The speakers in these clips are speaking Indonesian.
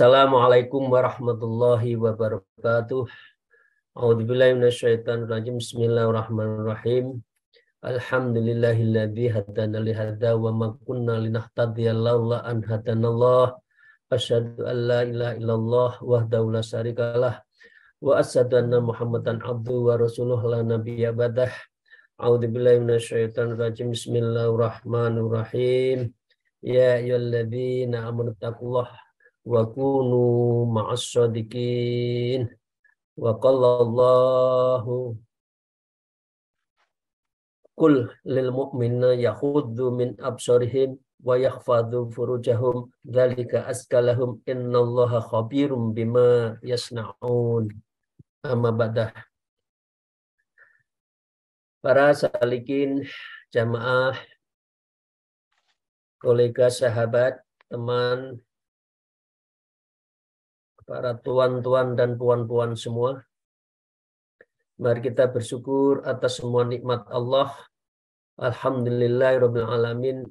Assalamualaikum warahmatullahi wabarakatuh. A'udzubillahi minasyaitonirrajim. Bismillahirrahmanirrahim. Alhamdulillahilladzi hadana li hadza wa ma kunna linahtadiya laula an hadanallah. Asyhadu an la ilaha illallah wahdahu la syarikalah wa asyhadu anna Muhammadan abduhu wa rasuluhu la nabiyya ba'dah. A'udzubillahi minasyaitonirrajim. Bismillahirrahmanirrahim. Ya ayyuhalladzina amanu taqullaha wa kunu ma'as shadiqin wa qala Allahu qul lil mu'minina yaghuddu min absarihim wa yakhfadhu furujahum dzalika askalahum innallaha khabirum bima yasnaun. Amma ba'dah. Para salikin, jamaah, kolega, sahabat, teman, para tuan-tuan dan puan-puan semua, mari kita bersyukur atas semua nikmat Allah. Alhamdulillahirabbil alamin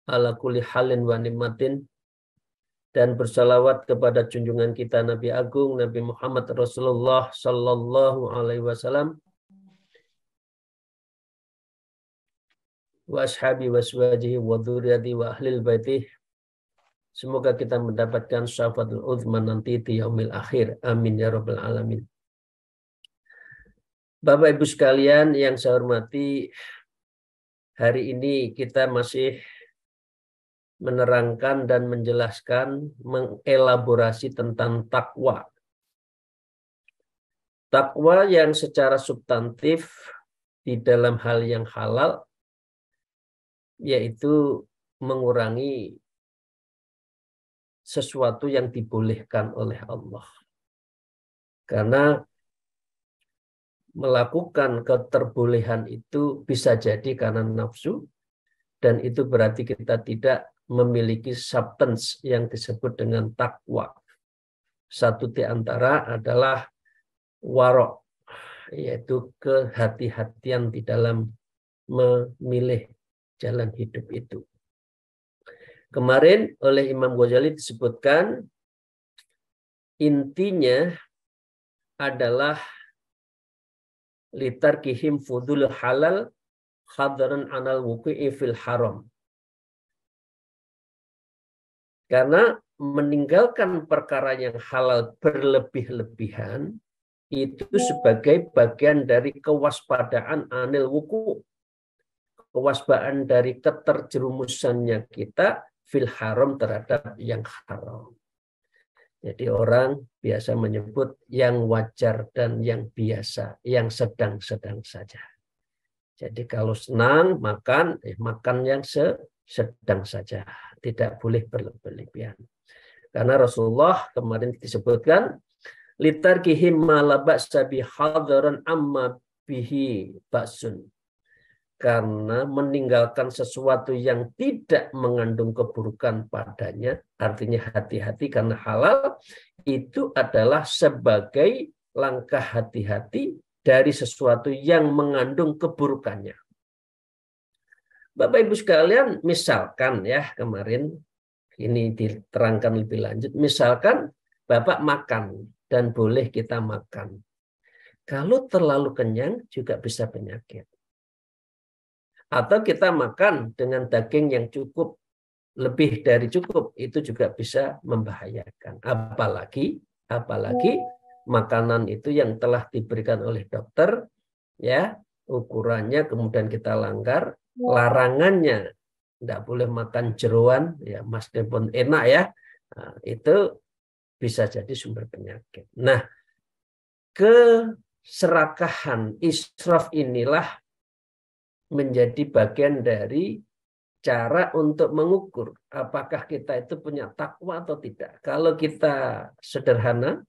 ala kulli halin wa nikmatin, dan bersalawat kepada junjungan kita Nabi Agung Nabi Muhammad Rasulullah sallallahu alaihi wasallam wa ashabi wa aswajihi wa dzurriyyati wa ahlil baitih. Semoga kita mendapatkan syafaatul uzma nanti di yaumil akhir. Amin ya rabbal alamin. Bapak Ibu sekalian yang saya hormati, hari ini kita masih menerangkan dan menjelaskan, mengelaborasi tentang takwa. Takwa yang secara substantif di dalam hal yang halal, yaitu mengurangi sesuatu yang dibolehkan oleh Allah. Karena melakukan keterbolehan itu bisa jadi karena nafsu, dan itu berarti kita tidak memiliki substance yang disebut dengan takwa. Satu di antara adalah warok, yaitu kehati-hatian di dalam memilih jalan hidup itu. Kemarin oleh Imam Ghazali disebutkan intinya adalah litarkihim fudul halal khadran anal wuqi'i fil haram. Karena meninggalkan perkara yang halal berlebih-lebihan itu sebagai bagian dari kewaspadaan anil wuqu', kewaspadaan dari keterjerumusannya kita fil haram terhadap yang haram. Jadi orang biasa menyebut yang wajar dan yang biasa, yang sedang-sedang saja. Jadi kalau senang makan, makan yang sedang saja, tidak boleh berlebihan. Karena Rasulullah kemarin disebutkan litarkihim ma la ba'sa bi hadaran amma bihi ba'sun. Karena meninggalkan sesuatu yang tidak mengandung keburukan padanya, artinya hati-hati karena halal, itu adalah sebagai langkah hati-hati dari sesuatu yang mengandung keburukannya. Bapak Ibu sekalian, misalkan ya kemarin, ini diterangkan lebih lanjut, misalkan Bapak makan dan boleh kita makan. Kalau terlalu kenyang juga bisa penyakit. Atau kita makan dengan daging yang cukup, lebih dari cukup, itu juga bisa membahayakan. Apalagi makanan itu yang telah diberikan oleh dokter, ya ukurannya kemudian kita langgar, larangannya tidak boleh makan jeroan, ya meskipun enak ya, nah, itu bisa jadi sumber penyakit. Nah, keserakahan israf inilah menjadi bagian dari cara untuk mengukur apakah kita itu punya takwa atau tidak. Kalau kita sederhana,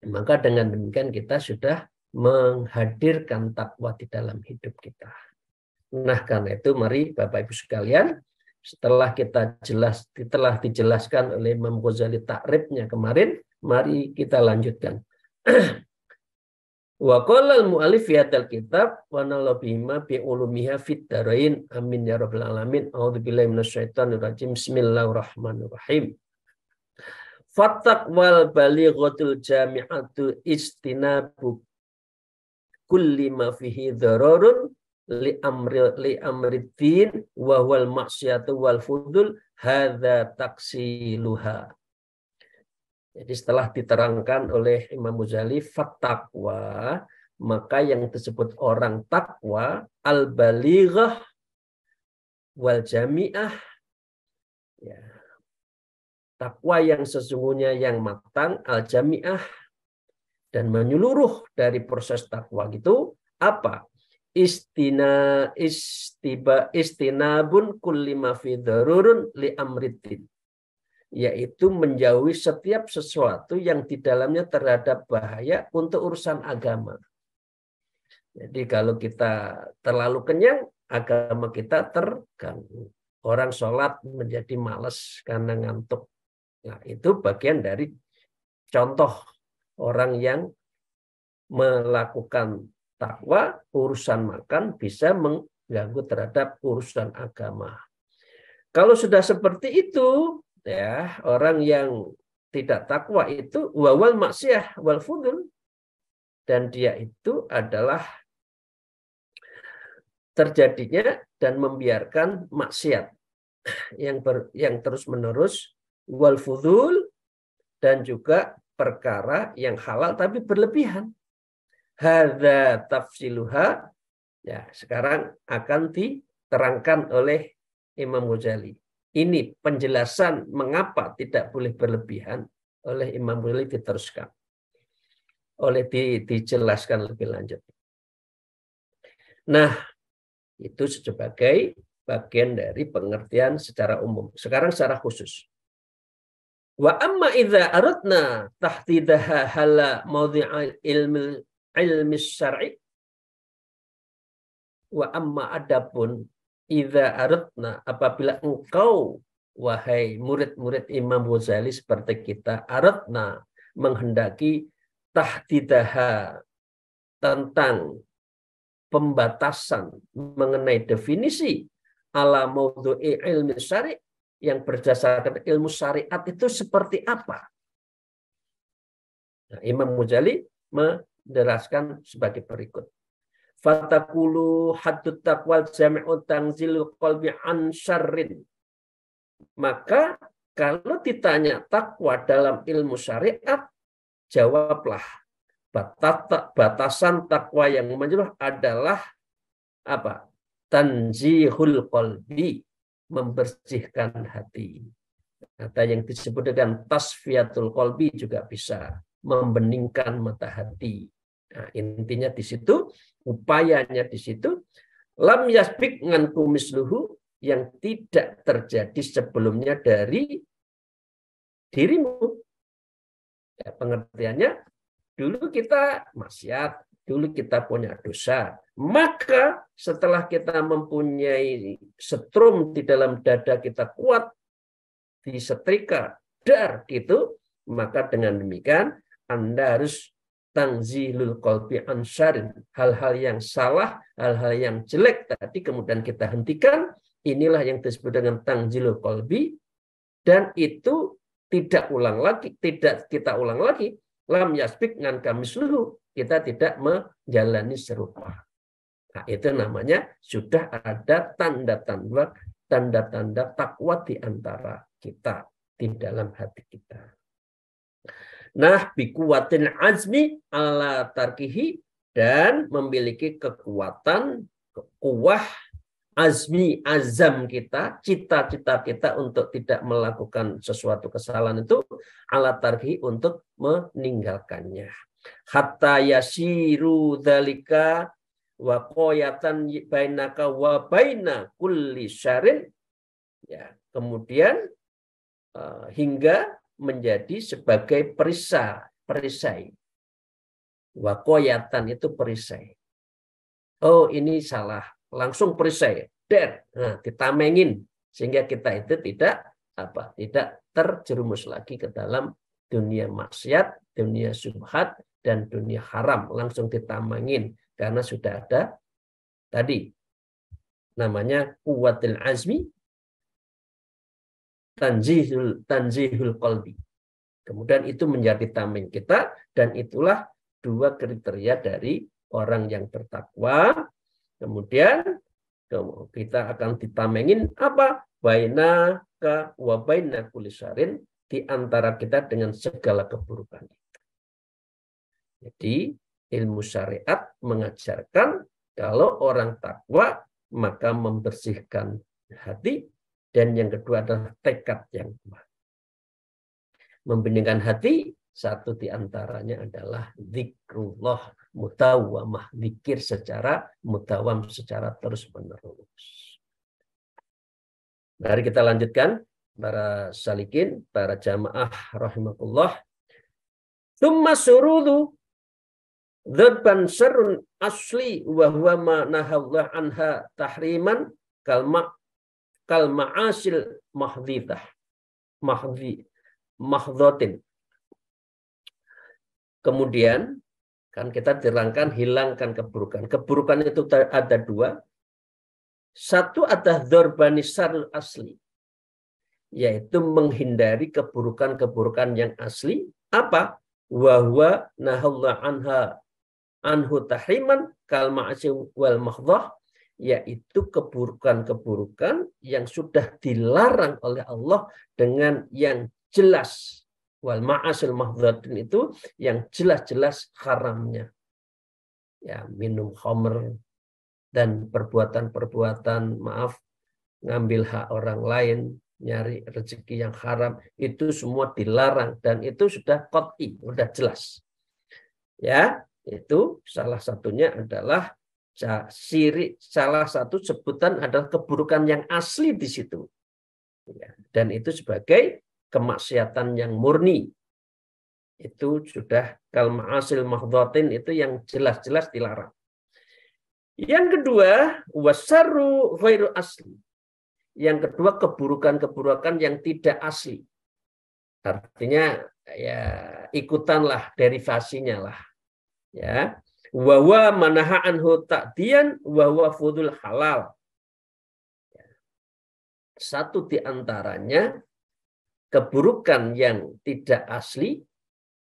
maka dengan demikian kita sudah menghadirkan takwa di dalam hidup kita. Nah, karena itu mari Bapak Ibu sekalian, setelah dijelaskan oleh Imam Ghazali takribnya kemarin, mari kita lanjutkan. Wa qala al-mu'allif fi hadzal kitab wa nalabihima bi ulumiha fid darain amin ya rabbal alamin. A'udzubillahi minasyaitonir rajim. Bismillahirrahmanirrahim. Fattaqwal balighatul jami'atu istinabu kulli ma fihi dhararun li amriddin wa wal maksiyatu wal fudul hadza taksiluha. Jadi setelah diterangkan oleh Imam Ghazali fattaqwa, maka yang disebut orang takwa al-balighah wal jami'ah, ya, takwa yang sesungguhnya yang matang, al-jami'ah, dan menyeluruh dari proses takwa itu apa? Istinabun kulli ma fi darurun li amriddin, yaitu menjauhi setiap sesuatu yang di dalamnya terhadap bahaya untuk urusan agama. Jadi kalau kita terlalu kenyang, agama kita terganggu. Orang sholat menjadi malas karena ngantuk. Nah, itu bagian dari contoh orang yang melakukan takwa, urusan makan bisa mengganggu terhadap urusan agama. Kalau sudah seperti itu, ya, orang yang tidak takwa itu wawal maksiyah wal fudul, dan dia itu adalah terjadinya dan membiarkan maksiat yang terus-menerus, wal fudul, dan juga perkara yang halal tapi berlebihan. Hadza tafsiluha, ya, sekarang akan diterangkan oleh Imam Ghazali. Ini penjelasan mengapa tidak boleh berlebihan oleh Imam Ghazali diteruskan. Dijelaskan lebih lanjut. Nah, itu sebagai bagian dari pengertian secara umum. Sekarang secara khusus. Wa amma idza aradna tahdidaha hala mawdhi'il ilmi syar'i, wa amma adapun idza aradna, apabila engkau wahai murid-murid Imam Ghazali seperti kita, aradna menghendaki tahdidaha tentang pembatasan mengenai definisi ala maudhu'i ilmi syari' yang berdasarkan ilmu syariat itu seperti apa? Nah, Imam Ghazali menjelaskan sebagai berikut. Fatakulu haddut taqwal jami'un tangzilul qalbi an syarrin. Maka kalau ditanya takwa dalam ilmu syariat, jawablah batasan takwa yang menyeluruh adalah apa? Tanzihul qalbi, membersihkan hati. Kata yang disebut dengan tasfiyatul qalbi juga bisa, membeningkan mata hati. Nah, intinya di situ, upayanya di situ, lam yasbik ngan kumisluhu, yang tidak terjadi sebelumnya dari dirimu. Ya, pengertiannya, dulu kita maksiat, dulu kita punya dosa. Maka setelah kita mempunyai setrum di dalam dada kita kuat, disetrika, dar gitu, maka dengan demikian Anda harus tangzilul qalbi ansyarin, hal-hal yang salah, hal-hal yang jelek tadi kemudian kita hentikan. Inilah yang disebut dengan tangzilul qalbi, dan itu tidak kita ulang lagi. Lam yasbik ngan kamisluhu, kita tidak menjalani serupa. Nah, itu namanya sudah ada tanda-tanda takwa di antara kita, di dalam hati kita. Nah, bikuwatin azmi ala tarkihi, dan memiliki kekuatan, kuwah azmi, azam kita, cita-cita kita untuk tidak melakukan sesuatu kesalahan itu, ala tarkihi, untuk meninggalkannya. Hatta yasiru dzalika wa qoyatan bainaka wa baina kulli syarrin, ya, kemudian hingga menjadi sebagai perisai Wakoyatan itu perisai. Oh, ini salah. Langsung perisai. Nah, ditamengin sehingga kita itu tidak terjerumus lagi ke dalam dunia maksiat, dunia syubhat, dan dunia haram. Langsung ditamengin karena sudah ada tadi namanya kuwatil azmi, tanzihul qalbi. Kemudian itu menjadi tameng kita, dan itulah dua kriteria dari orang yang bertakwa. Kemudian kita akan ditamengin apa? Bainaka wa baina kulli syarrin, di antara kita dengan segala keburukan. Jadi ilmu syariat mengajarkan kalau orang takwa maka membersihkan hati, dan yang kedua adalah tekad yang kuat. Membeningkan hati, satu di antaranya adalah zikrullah mutawamah, zikir secara mutawam, secara terus-menerus. Mari kita lanjutkan, para salikin, para jamaah rahimakumullah. Tsumma surudu dzarban syarrun asli wa huwa ma nahallahu anha tahriman kal ma'asil mahdhatin. Kemudian kan kita terangkan hilangkan keburukan. Keburukan itu ada dua. Satu ada dzarbani syarrul asli, yaitu menghindari keburukan-keburukan yang asli. Apa? Wa huwa nahallahu anhu tahriman kal ma'asil wal mahdhah, yaitu keburukan-keburukan yang sudah dilarang oleh Allah dengan yang jelas. Wal ma'asil mahdhatin itu yang jelas-jelas haramnya. Ya, minum khamr dan perbuatan-perbuatan, maaf, ngambil hak orang lain, nyari rezeki yang haram, itu semua dilarang, dan itu sudah qat'i, sudah jelas. Ya, itu salah satunya adalah syirik. Salah satu sebutan adalah keburukan yang asli di situ. Dan itu sebagai kemaksiatan yang murni. Itu sudah kal ma'asil mahdhatin, itu yang jelas-jelas dilarang. Yang kedua, wasarru ghairu asli. Yang kedua, keburukan-keburukan yang tidak asli. Artinya ya ikutanlah, derivasinya lah. Ya, wa huwa manaha anhu ta'diyan wa huwa fudul halal. Satu di antaranya keburukan yang tidak asli,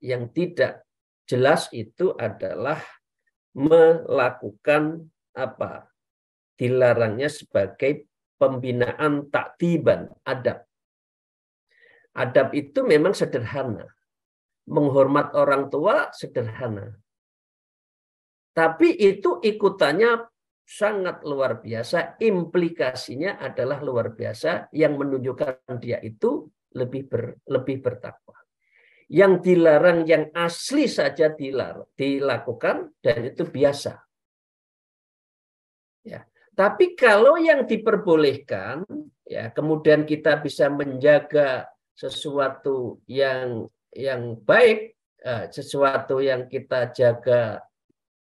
yang tidak jelas, itu adalah melakukan apa? Dilarangnya sebagai pembinaan takdiban, adab. Adab itu memang sederhana. Menghormat orang tua sederhana. Tapi itu ikutannya sangat luar biasa, implikasinya adalah luar biasa, yang menunjukkan dia itu lebih bertakwa. Yang dilarang yang asli saja dilakukan, dan itu biasa. Ya. Tapi kalau yang diperbolehkan, ya, kemudian kita bisa menjaga sesuatu yang baik, sesuatu yang kita jaga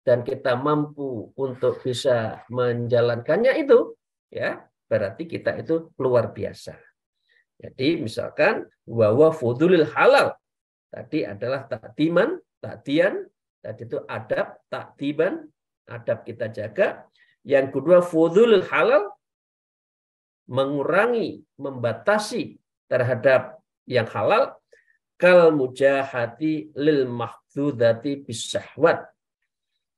dan kita mampu untuk bisa menjalankannya, itu ya berarti kita itu luar biasa. Jadi misalkan wa fudulil halal, tadi adalah takdian, tadi itu adab, takdiban, adab kita jaga. Yang kedua fudulil halal, mengurangi, membatasi terhadap yang halal, kal mujahati lil mahdudati bisahwat,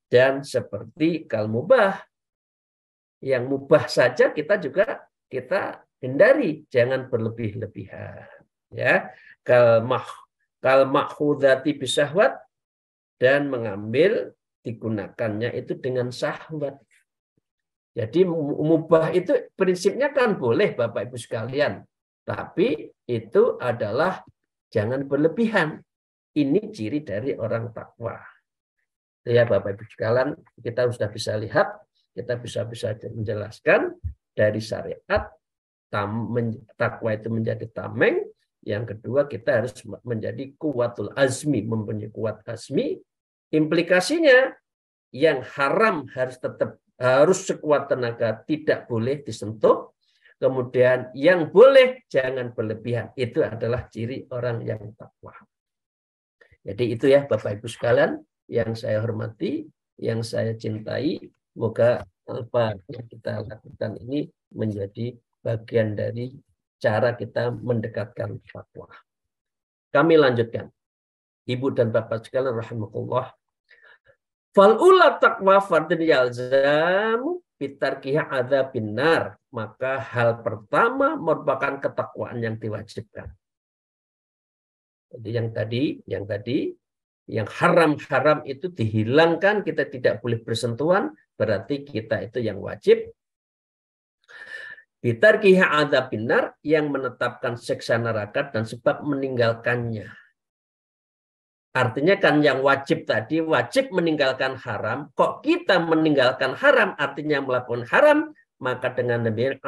dan seperti kal mubah, yang mubah saja kita hindari, jangan berlebih-lebihan. Ya, kal makhudati bisahwat, dan mengambil digunakannya itu dengan syahwat. Jadi mubah itu prinsipnya kan boleh Bapak Ibu sekalian, tapi itu adalah jangan berlebihan. Ini ciri dari orang takwa. Ya Bapak Ibu sekalian, kita sudah bisa lihat, kita bisa menjelaskan dari syariat, takwa itu menjadi tameng. Yang kedua, kita harus menjadi kuwatul azmi, mempunyai kuat azmi. Implikasinya yang haram harus sekuat tenaga, tidak boleh disentuh. Kemudian yang boleh jangan berlebihan. Itu adalah ciri orang yang takwa. Jadi itu ya Bapak Ibu sekalian yang saya hormati, yang saya cintai. Semoga apa yang kita lakukan ini menjadi bagian dari cara kita mendekatkan takwa. Kami lanjutkan. Ibu dan Bapak sekalian rahimakumullah. Fal'ula taqwa fardun yalzamu bitarkiha adzabin nar. Maka hal pertama merupakan ketakwaan yang diwajibkan. Jadi yang tadi yang haram-haram itu dihilangkan, kita tidak boleh bersentuhan, berarti kita itu yang wajib. Bitarkiha adzabin nar, yang menetapkan siksa neraka dan sebab meninggalkannya. Artinya kan yang wajib tadi, wajib meninggalkan haram. Kok kita meninggalkan haram, artinya melakukan haram, maka dengan demikian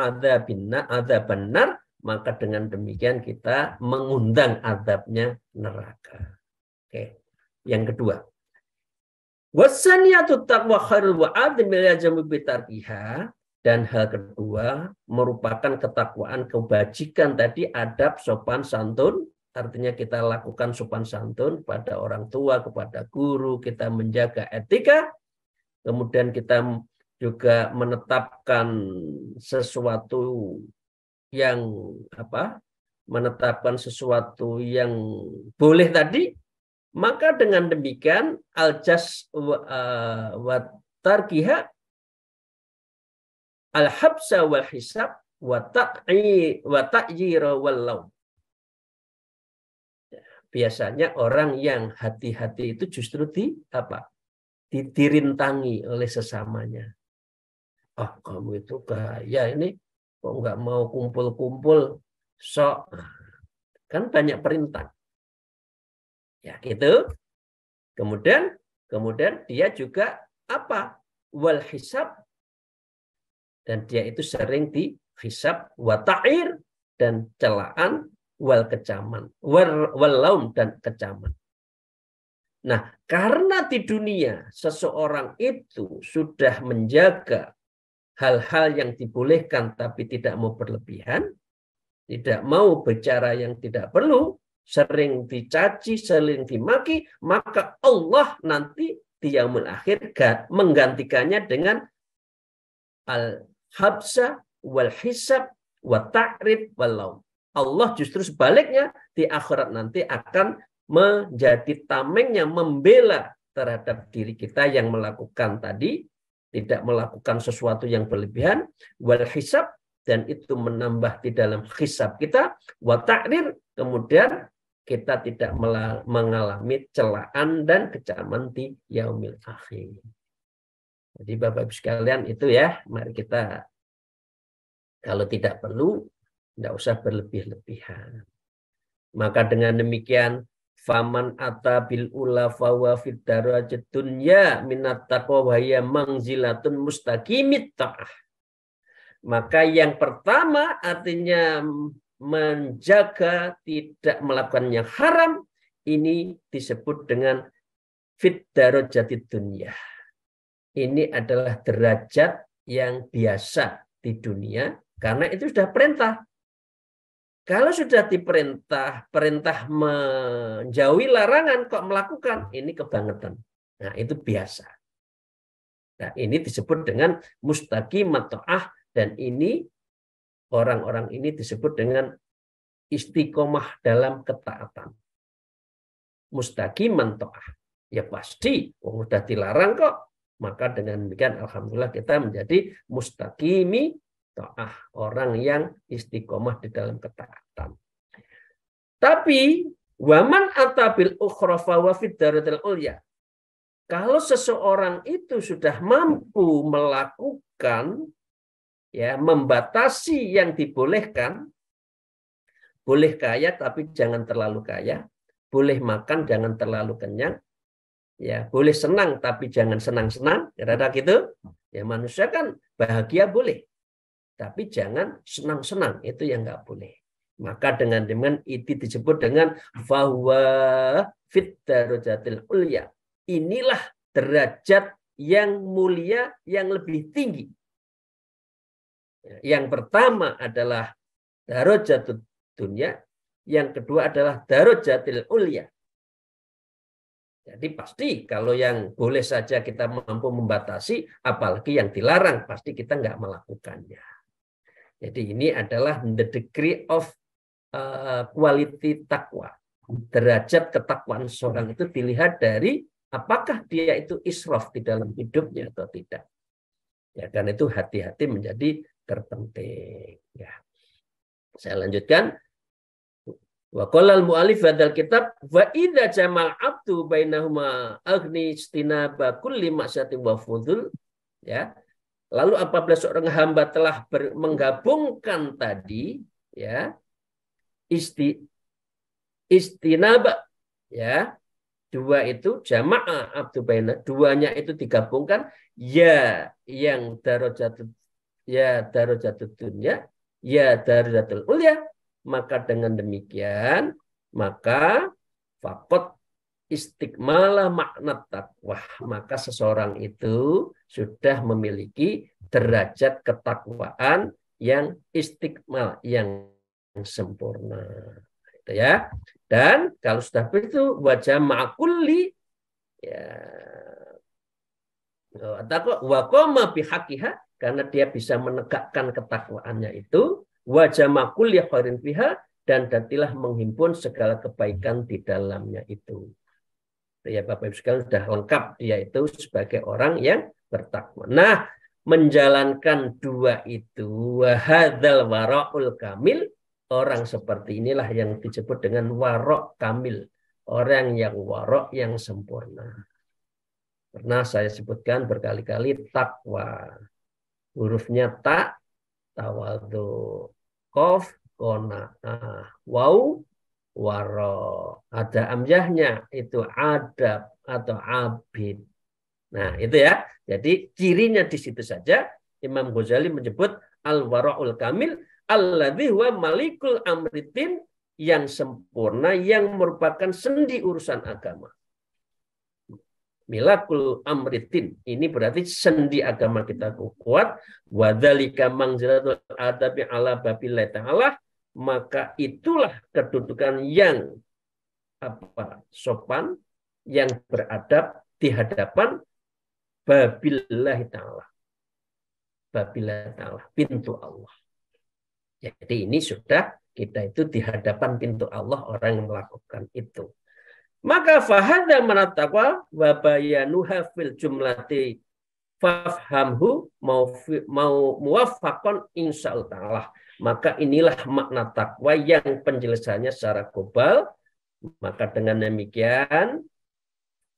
adzaban nar, maka dengan demikian kita mengundang azabnya neraka. Oke. Yang kedua. Wasaniyatu taqwa khairul wa'ad yajamu bitarkiha, dan hal kedua merupakan ketakwaan kebajikan tadi, adab sopan santun. Artinya kita lakukan sopan santun pada orang tua, kepada guru, kita menjaga etika, kemudian kita juga menetapkan sesuatu yang menetapkan sesuatu yang boleh tadi, maka dengan demikian al-jas wa tarkiha al-habsa wal hisab wa ta'yir wal laum. Biasanya orang yang hati-hati itu justru dirintangi oleh sesamanya. Oh, kamu itu gaya ini kok nggak mau kumpul-kumpul, sok kan banyak perintah. Ya gitu. Kemudian dia juga wal hisab, dan dia itu sering dihisab, wa ta'ir, dan celaan, wal kecaman, wal laum, dan kecaman. Nah, karena di dunia seseorang itu sudah menjaga hal-hal yang dibolehkan tapi tidak mau berlebihan, tidak mau bicara yang tidak perlu, sering dicaci, sering dimaki, maka Allah nanti di yaumul akhir menggantikannya dengan al-habsa wal hisab wa ta'rid wal laum. Allah justru sebaliknya di akhirat nanti akan menjadi tamengnya, membela terhadap diri kita yang melakukan tadi, tidak melakukan sesuatu yang berlebihan, wal hisab, dan itu menambah di dalam hisab kita, wa ta'rir, kemudian kita tidak mengalami celaan dan kecaman di yaumil akhir. Jadi Bapak Ibu sekalian itu ya, mari kita kalau tidak perlu, tidak usah berlebih-lebihan. Maka dengan demikian, faman ata bil ula fawa fid darajat dunya minat taqwa wa hiya manzilatun mustaqimit ta'ah. Maka yang pertama artinya menjaga tidak melakukan yang haram, ini disebut dengan fid darajatid dunya. Ini adalah derajat yang biasa di dunia, karena itu sudah perintah. Kalau sudah diperintah, perintah menjauhi larangan kok melakukan, ini kebangetan. Nah, itu biasa. Nah, ini disebut dengan mustaqimat ta'ah, dan ini orang-orang ini disebut dengan istiqomah dalam ketaatan. Mustaqiman ta'ah. Ya pasti, sudah dilarang kok. Maka dengan demikian alhamdulillah kita menjadi mustaqimi ta'ah, orang yang istiqomah di dalam ketaatan. Tapi waman atabil ukhra fa wa fid darajatil ulya. Kalau seseorang itu sudah mampu melakukan membatasi yang dibolehkan, boleh kaya tapi jangan terlalu kaya, boleh makan jangan terlalu kenyang, ya boleh senang tapi jangan senang-senang, kira-kira gitu. Ya manusia kan bahagia boleh, tapi jangan senang-senang, itu yang nggak boleh. Maka dengan itu disebut dengan fahuwa fit darajatil ulya. inilah derajat yang mulia, yang lebih tinggi. Yang pertama adalah darajatul dunya, yang kedua adalah darajatil ulya. Jadi pasti kalau yang boleh saja kita mampu membatasi, apalagi yang dilarang, pasti kita nggak melakukannya. Jadi ini adalah the degree of quality takwa. Derajat ketakwaan seorang itu dilihat dari apakah dia itu israf di dalam hidupnya atau tidak. Ya, dan itu hati-hati menjadi terpenting. Ya. Saya lanjutkan. Wa qala al-mu'allif hadzal kitab wa idza jamal abdu bainahuma aghni istinaba kulli ma'syatin wa fudul, ya. Lalu apabila seorang hamba telah menggabungkan tadi, ya, istinaba, ya, dua itu jamaah abdu baina, duanya itu digabungkan, ya yang darajatul dunya, ya darajatul ulya, maka dengan demikian maka fakot istikmalah makna takwa, maka seseorang itu sudah memiliki derajat ketakwaan yang istikmal, yang sempurna, itu ya. Dan kalau sudah begitu wajah ma'kulli, ya, takwa waqama bihaqiha, karena dia bisa menegakkan ketakwaannya itu, wajah makul ya khairin fiha, dan datilah menghimpun segala kebaikan di dalamnya itu. Ya Bapak Ibu sekalian, sudah lengkap dia itu sebagai orang yang bertakwa. Nah, menjalankan dua itu, wahadzal wara'ul kamil, orang seperti inilah yang disebut dengan warok kamil, orang yang warok yang sempurna. Pernah saya sebutkan berkali-kali takwa. Hurufnya ta, tawadhu, kof, qanaah, waw, waro. Ada amjahnya, itu adab atau abid. Nah, itu ya. Jadi cirinya di situ saja. Imam Ghazali menyebut al-wara'ul kamil alladzi huwa malikul amritin, yang sempurna, yang merupakan sendi urusan agama. Milakul amritin, ini berarti sendi agama kita kuat. Wadzalika manzilatul adabi ala babillah ta'ala, maka itulah kedudukan yang sopan, yang beradab di hadapan babillah ta'ala. Babillah ta'ala, pintu Allah. Jadi ini sudah kita itu di hadapan pintu Allah, orang yang melakukan itu. Maka fahadha manataqwa wa bayanuha fil jumlati fafhamhu mau muwaffaqan insyaallah ta'ala. Maka inilah makna takwa yang penjelasannya secara global. Maka dengan demikian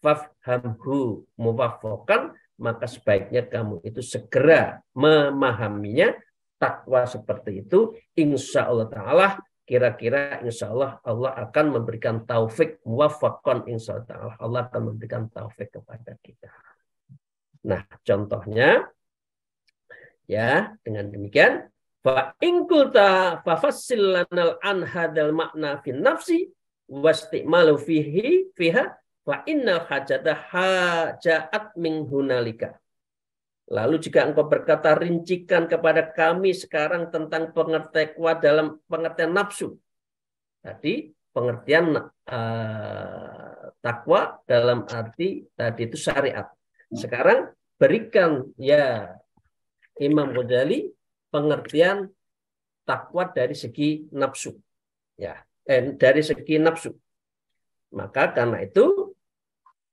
fafhamhu muwaffaqan, maka sebaiknya kamu itu segera memahaminya. Takwa seperti itu insyaallah ta'ala, kira-kira insya Allah Allah akan memberikan taufik, muwaffaqan insya Allah, Allah akan memberikan taufik kepada kita. Nah, contohnya ya, dengan demikian fa in qulta fa fassil lanal an hadzal makna fi nafsi wastimalu fiha fa innal hajata hajaat min hunalika. Lalu jika engkau berkata, rincikan kepada kami sekarang tentang pengertian takwa dalam pengertian nafsu. Tadi pengertian takwa dalam arti tadi itu syariat. Sekarang berikan ya Imam Ghazali pengertian takwa dari segi nafsu. Ya, dari segi nafsu. Maka karena itu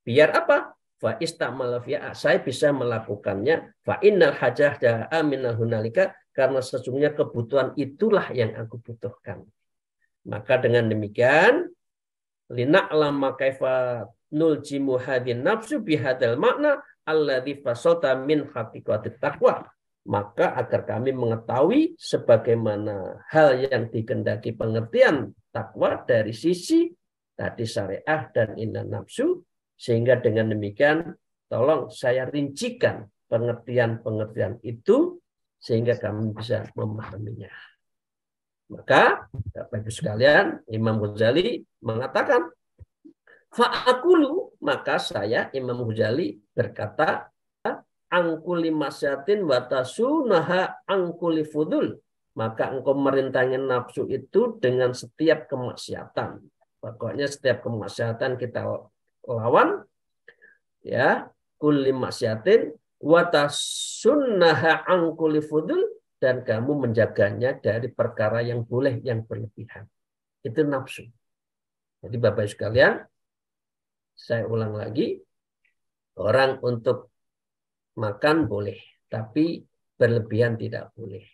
biar apa? Fa istamalafiya, saya bisa melakukannya. Fa innal hajah ja'a minal hunalika, karena sesungguhnya kebutuhan itulah yang aku butuhkan. Maka dengan demikian lina'lama kaifa nuljimu hadin nafsu bihadal makna alladzi fasalta min haqiqatit taqwa. Maka agar kami mengetahui sebagaimana hal yang dikehendaki pengertian takwa dari sisi tadi syariah dan inna nafsu. Sehingga dengan demikian tolong saya rincikan pengertian-pengertian itu sehingga kami bisa memahaminya. Maka Bapak Ibu sekalian, Imam Ghazali mengatakan fa'akulu, maka saya Imam Ghazali berkata, angkuli masyatin watasunaha angkuli fudul. Maka engkau merintangi nafsu itu dengan setiap kemaksiatan. Pokoknya setiap kemaksiatan kita lawan, ya, kulli masyatin watasunaha angkuli fudul, dan kamu menjaganya dari perkara yang boleh yang berlebihan. Itu nafsu. Jadi Bapak Ibu sekalian, saya ulang lagi, orang untuk makan boleh, tapi berlebihan tidak boleh.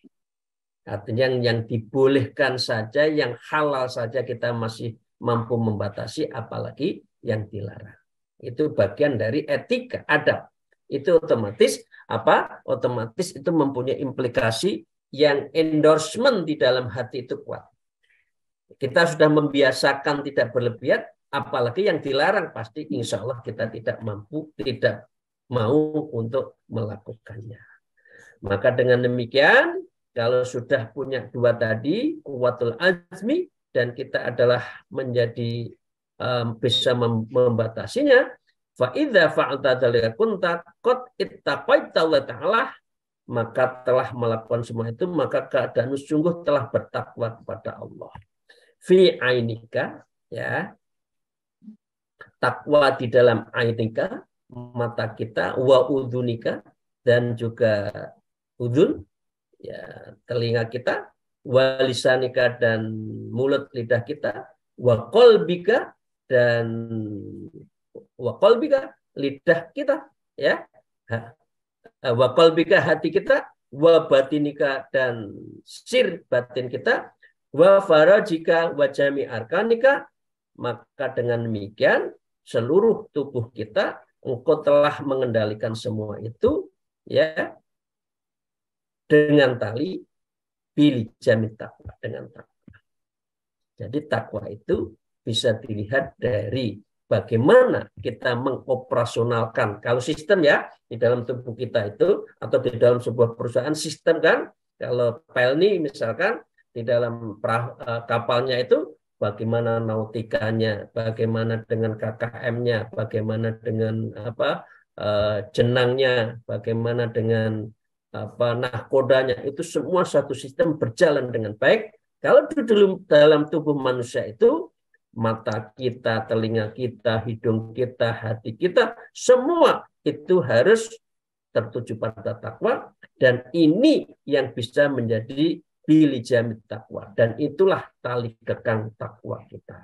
Artinya yang dibolehkan saja, yang halal saja kita masih mampu membatasi, apalagi yang dilarang. Itu bagian dari etika, adab. Itu otomatis apa? Otomatis itu mempunyai implikasi yang endorsement di dalam hati itu kuat. Kita sudah membiasakan tidak berlebihan, apalagi yang dilarang, pasti insya Allah kita tidak mampu, tidak mau untuk melakukannya. Maka dengan demikian, kalau sudah punya dua tadi, kuwatul azmi, dan kita adalah menjadi bisa membatasinya, fa idza fa'alta dzalika kunta qad ittaqaita Allah Ta'ala, maka telah melakukan semua itu, maka keadaan sungguh telah bertakwa kepada Allah. Fi ainika, ya, takwa di dalam ainika, mata kita, wa udhunika, dan juga udhun, ya, telinga kita, wa lisanika, dan mulut lidah kita, wa qalbika, dan wa qalbika, lidah kita, ya, wa qalbika, hati kita, wa batinika, dan sir batin kita, wa farajika, wa jami arkanika, maka dengan demikian seluruh tubuh kita engkau telah mengendalikan semua itu, ya, dengan tali pilih jamin takwa, dengan takwa. Jadi takwa itu bisa dilihat dari bagaimana kita mengoperasionalkan. Kalau sistem, ya, di dalam tubuh kita itu, atau di dalam sebuah perusahaan sistem, kan, kalau Pelni misalkan di dalam kapalnya itu, bagaimana nautikanya, bagaimana dengan KKM-nya, bagaimana dengan jenangnya, bagaimana dengan nahkodanya, itu semua satu sistem berjalan dengan baik. Kalau di dalam tubuh manusia itu, mata kita, telinga kita, hidung kita, hati kita, semua itu harus tertuju pada takwa, dan ini yang bisa menjadi bilijamit takwa, dan itulah tali kekang takwa kita.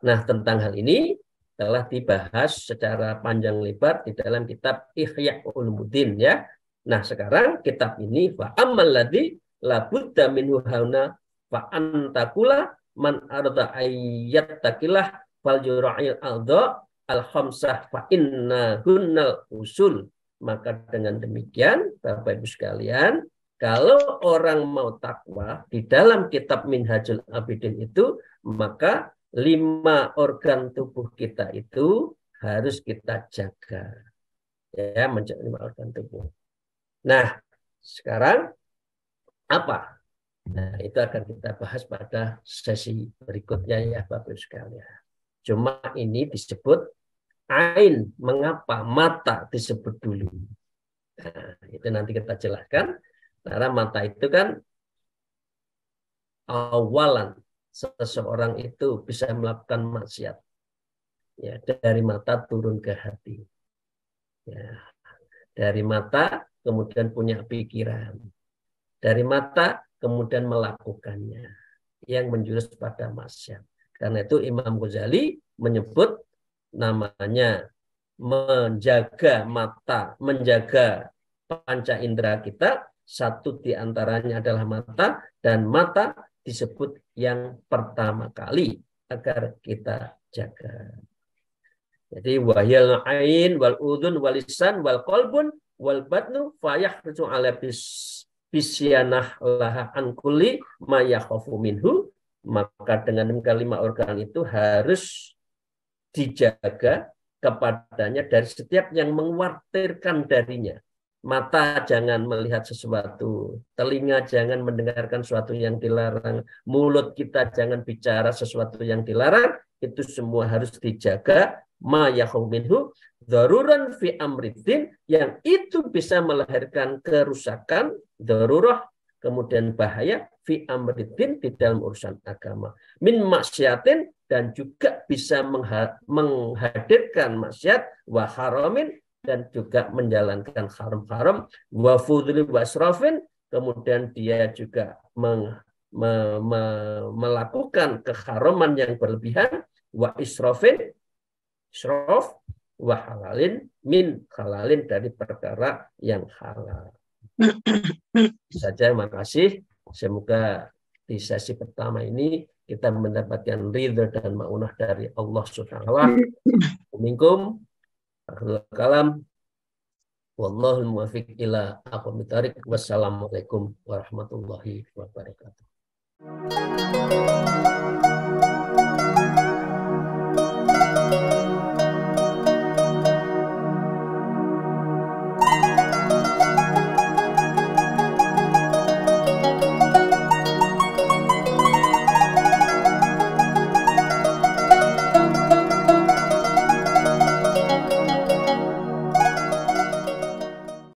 Nah, tentang hal ini telah dibahas secara panjang lebar di dalam kitab Ihya Ulumuddin, ya. Nah, sekarang kitab ini fa ammal ladzi la budda minhu hauna fa antakula man arda ayat takilah fal yura'il aldo al khamsah fa inna hunnal usul. Maka dengan demikian, Bapak Ibu sekalian, kalau orang mau takwa di dalam kitab Minhajul Abidin itu, maka 5 organ tubuh kita itu harus kita jaga, ya, menjaga 5 organ tubuh. Nah, sekarang apa? Nah, itu akan kita bahas pada sesi berikutnya, ya, Bapak Ibu sekalian. Cuma ini disebut ain, mengapa mata disebut dulu. Nah, itu nanti kita jelaskan. Karena mata itu kan awalan seseorang itu bisa melakukan maksiat, ya, dari mata turun ke hati, ya, dari mata kemudian punya pikiran, dari mata kemudian melakukannya, yang menjurus pada maksiat. Karena itu Imam Ghazali menyebut namanya menjaga mata, menjaga panca indera kita. Satu di antaranya adalah mata, dan mata disebut yang pertama kali agar kita jaga. Jadi wahyal ain wal udhun wal lisan wal qalbun wal batnu fayahruju ala bisyanah laha an kulli ma yakhafu minhu. Maka dengan 5 organ itu harus dijaga kepadanya dari setiap yang mengkhawatirkan darinya. Mata jangan melihat sesuatu, telinga jangan mendengarkan sesuatu yang dilarang, mulut kita jangan bicara sesuatu yang dilarang. Itu semua harus dijaga ma yakhau minhu daruran fi amriddin, yang itu bisa melahirkan kerusakan, darurah, kemudian bahaya fi amriddin, di dalam urusan agama, min maksiatin, dan juga bisa menghadirkan maksiat, wa haramin, dan juga menjalankan haram-haram, wa fudli wa asrafin, kemudian dia juga melakukan keharaman yang berlebihan, wa israfin, israf, wa halalin, min halalin, dari perkara yang halal. Saja, makasih. Semoga di sesi pertama ini kita mendapatkan ridha dan maunah dari Allah Subhanahu wa taala. Minkum kalam, wallahul muwaffiq ila aqwamit thariq. Wassalamualaikum warahmatullahi wabarakatuh.